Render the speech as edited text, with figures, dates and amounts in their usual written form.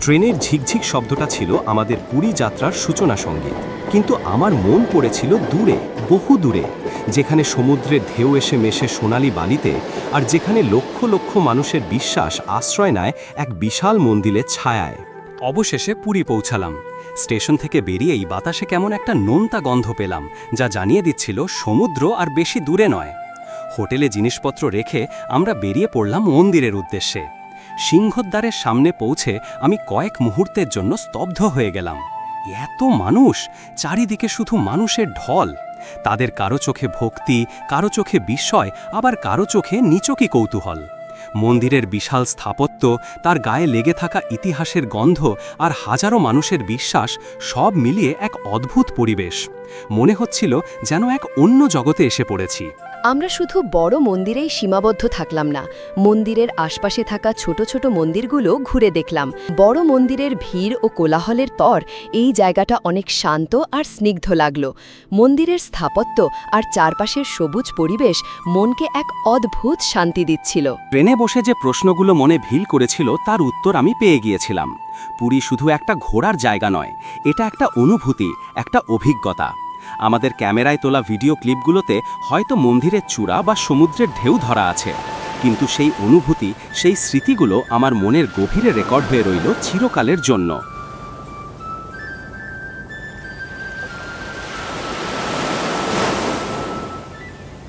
ট্রেনের ঝিকঝিক শব্দটা ছিল আমাদের পুরী যাত্রার সূচনা সঙ্গীত। কিন্তু আমার মন পড়েছিল দূরে, বহু দূরে, যেখানে সমুদ্রের ঢেউ এসে মেশে সোনালি বালিতে, আর যেখানে লক্ষ লক্ষ মানুষের বিশ্বাস আশ্রয় নেয় এক বিশাল মন্দিরের ছায়ায়। অবশেষে পুরী পৌঁছালাম। স্টেশন থেকে বেরিয়েই বাতাসে কেমন একটা নোনতা গন্ধ পেলাম, যা জানিয়ে দিচ্ছিল সমুদ্র আর বেশি দূরে নয়। হোটেলে জিনিসপত্র রেখে আমরা বেরিয়ে পড়লাম মন্দিরের উদ্দেশ্যে। সিংহদ্বারের সামনে পৌঁছে আমি কয়েক মুহূর্তের জন্য স্তব্ধ হয়ে গেলাম। এত মানুষ, চারিদিকে শুধু মানুষের ঢল। তাদের কারো চোখে ভক্তি, কারো চোখে বিস্ময়, আবার কারো চোখে নিচকি কৌতূহল। মন্দিরের বিশাল স্থাপত্য, তার গায়ে লেগে থাকা ইতিহাসের গন্ধ আর হাজারো মানুষের বিশ্বাস, সব মিলিয়ে এক অদ্ভুত পরিবেশ। মনে হচ্ছিল যেন এক অন্য জগতে এসে পড়েছি। আমরা শুধু বড় মন্দিরেই সীমাবদ্ধ থাকলাম না, মন্দিরের আশপাশে থাকা ছোট ছোট মন্দিরগুলো ঘুরে দেখলাম। বড় মন্দিরের ভিড় ও কোলাহলের পর এই জায়গাটা অনেক শান্ত আর স্নিগ্ধ লাগল। মন্দিরের স্থাপত্য আর চারপাশের সবুজ পরিবেশ মনকে এক অদ্ভুত শান্তি দিচ্ছিল। ট্রেনে বসে যে প্রশ্নগুলো মনে ভিড় করেছিল তার উত্তর আমি পেয়ে গিয়েছিলাম। পুরী শুধু একটা ঘোরার জায়গা নয়, এটা একটা অনুভূতি, একটা অভিজ্ঞতা। আমাদের ক্যামেরায় তোলা ভিডিও ক্লিপগুলোতে হয়তো মন্দিরের চূড়া বা সমুদ্রের ঢেউ ধরা আছে, কিন্তু সেই অনুভূতি, সেই স্মৃতিগুলো আমার মনের গভীরে রেকর্ড হয়ে রইল চিরকালের জন্য।